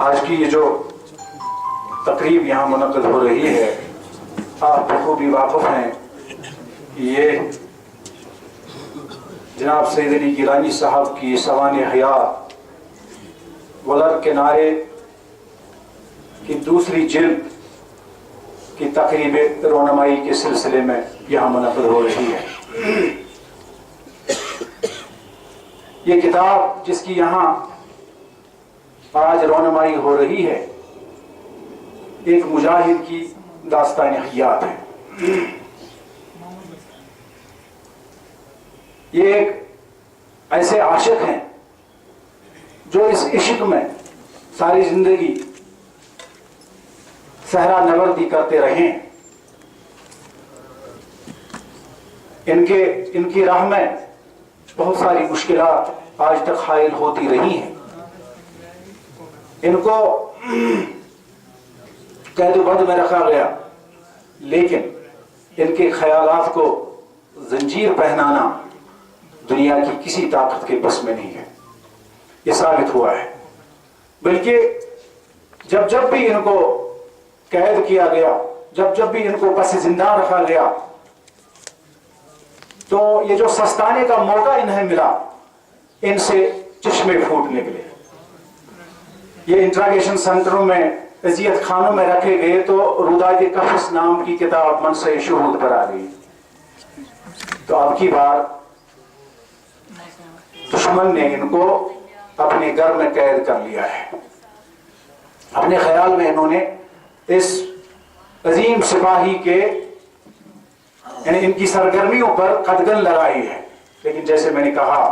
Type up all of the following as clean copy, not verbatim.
آج کی یہ جو تقریب یہاں منعقد ہو رہی ہے، آپ بخوبی واقف ہیں، یہ جناب سید علی گیلانی صاحب کی سوانح حیات ولر کنارے کی دوسری جلد کی تقریب رونمائی کے سلسلے میں یہاں منعقد ہو رہی ہے۔ یہ کتاب جس کی یہاں آج رونمائی ہو رہی ہے، ایک مجاہد کی داستان حیات ہے۔ یہ ایک ایسے عاشق ہیں جو اس عشق میں ساری زندگی صحرا نوردی کرتے رہے ہیں۔ ان کی راہ میں بہت ساری مشکلات آج تک حائل ہوتی رہی ہیں۔ ان کو قید و بند میں رکھا گیا، لیکن ان کے خیالات کو زنجیر پہنانا دنیا کی کسی طاقت کے بس میں نہیں ہے۔ یہ ثابت ہوا ہے۔ بلکہ جب بھی ان کو قید کیا گیا، جب بھی ان کو پس زندان رکھا گیا، تو یہ جو سستانے کا موقع انہیں ملا، ان سے چشمے پھوٹ نکلے۔ یہ انٹراگیشن سینٹروں میں، اذیت خانوں میں رکھے گئے تو روداد قفص نام کی کتاب منصع شہود پر آ گئی۔ تو اب کی بار دشمن نے ان کو اپنے گھر میں قید کر لیا ہے۔ اپنے خیال میں انہوں نے اس عظیم سپاہی کے یعنی ان کی سرگرمیوں پر قدغن لگائی ہے، لیکن جیسے میں نے کہا،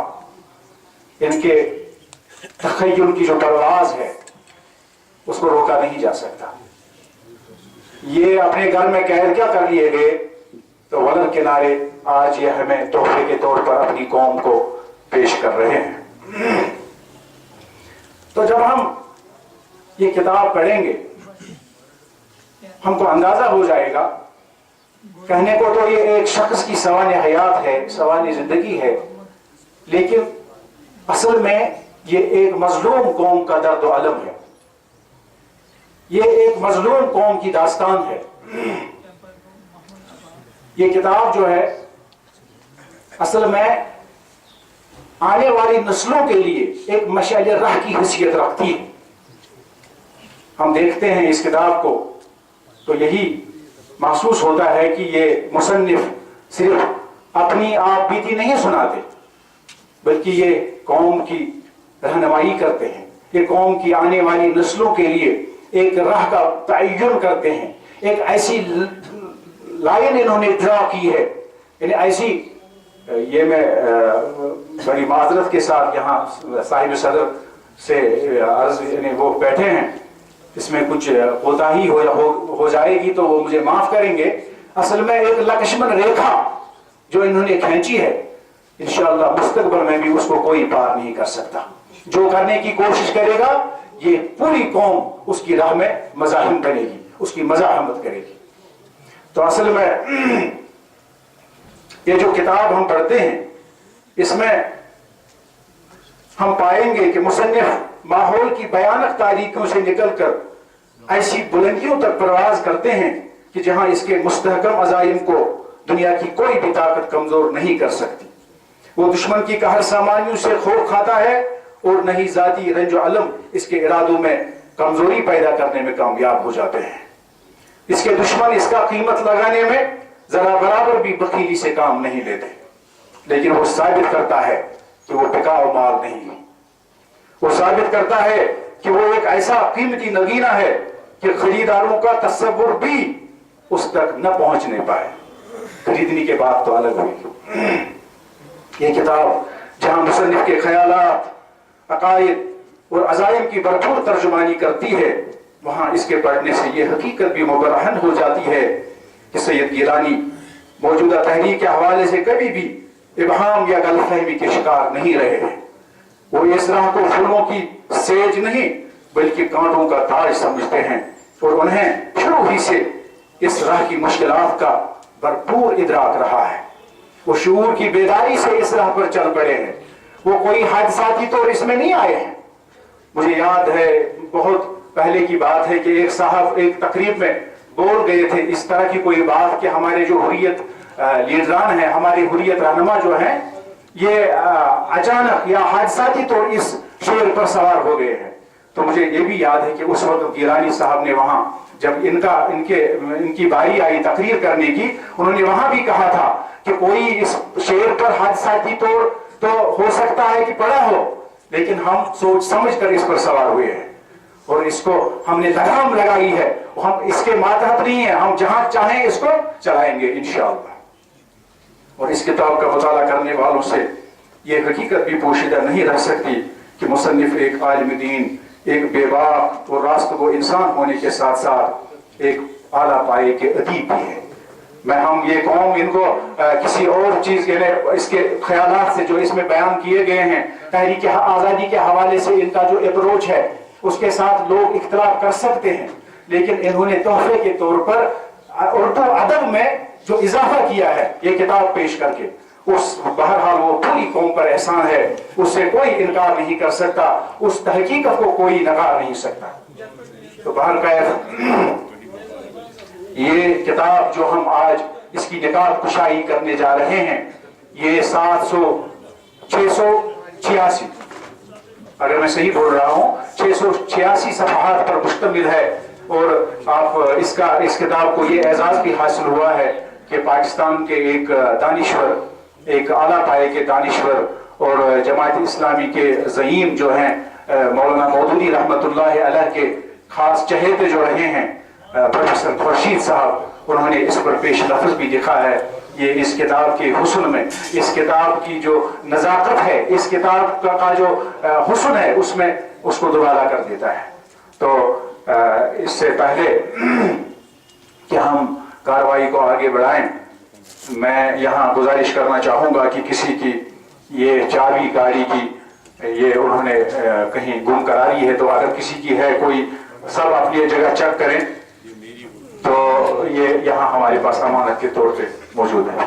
ان کے تخیل کی جو پرواز ہے اس کو روکا نہیں جا سکتا۔ یہ اپنے گھر میں قید کیا کر لیے گئے، تو ولر کنارے آج یہ ہمیں تحفے کے طور پر اپنی قوم کو پیش کر رہے ہیں۔ تو جب ہم یہ کتاب پڑھیں گے، ہم کو اندازہ ہو جائے گا، کہنے کو تو یہ ایک شخص کی سوانح حیات ہے، سوانح زندگی ہے، لیکن اصل میں یہ ایک مظلوم قوم کا درد و علم ہے۔ یہ ایک مظلوم قوم کی داستان ہے۔ یہ کتاب جو ہے اصل میں آنے والی نسلوں کے لیے ایک مشعل راہ کی حیثیت رکھتی ہے۔ ہم دیکھتے ہیں اس کتاب کو تو یہی محسوس ہوتا ہے کہ یہ مصنف صرف اپنی آپ بیتی نہیں سناتے، بلکہ یہ قوم کی رہنمائی کرتے ہیں۔ یہ قوم کی آنے والی نسلوں کے لیے ایک راہ کا تعین کرتے ہیں۔ ایک ایسی لائن انہوں نے ڈرا کی ہے، یعنی ایسی، یہ میں بڑی معذرت کے ساتھ یہاں صاحب صدر سے عرض، یعنی وہ بیٹھے ہیں، اس میں کچھ کوتاہی ہو جائے گی تو وہ مجھے معاف کریں گے۔ اصل میں ایک لکشمن ریکھا جو انہوں نے کھینچی ہے، انشاءاللہ مستقبل میں بھی اس کو کوئی پار نہیں کر سکتا۔ جو کرنے کی کوشش کرے گا، یہ پوری قوم اس کی راہ میں مزاحم بنے گی، اس کی مزاحمت کرے گی۔ تو اصل میں یہ جو کتاب ہم پڑھتے ہیں، اس میں ہم پائیں گے کہ مصنف ماحول کی بھیانک تاریکیوں سے نکل کر ایسی بلندیوں تک پرواز کرتے ہیں کہ جہاں اس کے مستحکم عزائم کو دنیا کی کوئی بھی طاقت کمزور نہیں کر سکتی۔ وہ دشمن کی قہر سامانیوں سے خوف کھاتا ہے، اور نہ ہی ذاتی رنج و علم اس کے ارادوں میں کمزوری پیدا کرنے میں کامیاب ہو جاتے ہیں۔ اس کے دشمن اس کا قیمت لگانے میں ذرا برابر بھی بخیلی سے کام نہیں لیتے، لیکن وہ ثابت کرتا ہے کہ وہ ٹکاؤ مال نہیں ہے۔ وہ ثابت کرتا ہے کہ وہ ایک ایسا قیمتی نگینہ ہے کہ خریداروں کا تصور بھی اس تک نہ پہنچنے پائے۔ خریدنے کے بعد تو الگ ہوئی۔ یہ کتاب جہاں مصنف کے خیالات، عقائد اور عزائم کی بھرپور ترجمانی کرتی ہے، وہاں اس کے پڑھنے سے یہ حقیقت بھی مبرہن ہو جاتی ہے کہ سید گیلانی موجودہ تحریک کے حوالے سے کبھی بھی ابہام یا غلط فہمی کے شکار نہیں رہے ہیں۔ وہ اس راہ کو پھولوں کی سیج نہیں بلکہ کانٹوں کا تاج سمجھتے ہیں، اور انہیں شروع ہی سے اس راہ کی مشکلات کا بھرپور ادراک رہا ہے۔ وہ شعور کی بیداری سے اس راہ پر چل پڑے ہیں۔ وہ کوئی حادثاتی طور اس میں نہیں آئے ہیں۔ مجھے یاد ہے بہت پہلے کی بات ہے کہ ایک صاحب ایک تقریب میں بول گئے تھے اس طرح کی کوئی بات کہ ہمارے جو حریت لیڈران ہیں، ہماری حریت رہنما جو ہیں، یہ اچانک یا حادثاتی طور اس شیر پر سوار ہو گئے ہیں. تو مجھے یہ بھی یاد ہے کہ اس وقت گیلانی صاحب نے وہاں جب ان کی باری آئی تقریر کرنے کی، انہوں نے وہاں بھی کہا تھا کہ کوئی اس شیر پر حادثاتی طور تو ہو سکتا ہے کہ پڑا ہو، لیکن ہم سوچ سمجھ کر اس پر سوار ہوئے ہیں اور اس کو ہم نے لگام لگائی ہے. ہم اس کے ماتحت نہیں ہیں، ہم جہاں چاہیں اس کو چلائیں گے انشاءاللہ. اور اس کتاب کا مطالعہ کرنے والوں سے یہ حقیقت بھی پوشیدہ نہیں رہ سکتی کہ مصنف ایک عالم دین، ایک بے باک اور راستگو انسان ہونے کے ساتھ ساتھ ایک اعلیٰ پائے کے ادیب بھی ہے. ہم یہ قوم ان کو کسی اور چیز یعنی اس کے خیالات سے جو اس میں بیان کیے گئے ہیں، تحریک آزادی کے حوالے سے ان کا جو اپروچ ہے اس کے ساتھ لوگ اختلاف کر سکتے ہیں، لیکن انہوں نے تحفے کے طور پر اردو ادب میں جو اضافہ کیا ہے یہ کتاب پیش کر کے، اس بہرحال وہ پوری قوم پر احسان ہے، اس سے کوئی انکار نہیں کر سکتا، اس تحقیقت کو کوئی نکار نہیں سکتا. تو بہرکیف یہ کتاب جو ہم آج اس کی نقاب کشائی کرنے جا رہے ہیں، یہ 686 اگر میں صحیح بول رہا ہوں 686 صفحات پر مشتمل ہے. اور آپ اس کتاب کو یہ اعزاز بھی حاصل ہوا ہے کہ پاکستان کے ایک دانشور، ایک اعلیٰ پائے کے دانشور اور جماعت اسلامی کے زعیم جو ہیں مولانا مودودی رحمت اللہ علیہ کے خاص چہیتے جو رہے ہیں پروفیسر خورشید صاحب، انہوں نے اس پر پیش لفظ بھی لکھا ہے. یہ اس کتاب کے حسن میں، اس کتاب کی جو نزاکت ہے، اس کتاب کا جو حسن ہے اس میں اس کو دوبارہ کر دیتا ہے. تو اس سے پہلے کہ ہم کارروائی کو آگے بڑھائیں، میں یہاں گزارش کرنا چاہوں گا کہ کسی کی یہ چابی گاڑی کی یہ انہوں نے کہیں گم کرا لی ہے، تو اگر کسی کی ہے کوئی، سب اپنی جگہ چیک کریں. تو یہ یہاں ہمارے پاس امانت کے طور پہ موجود ہے.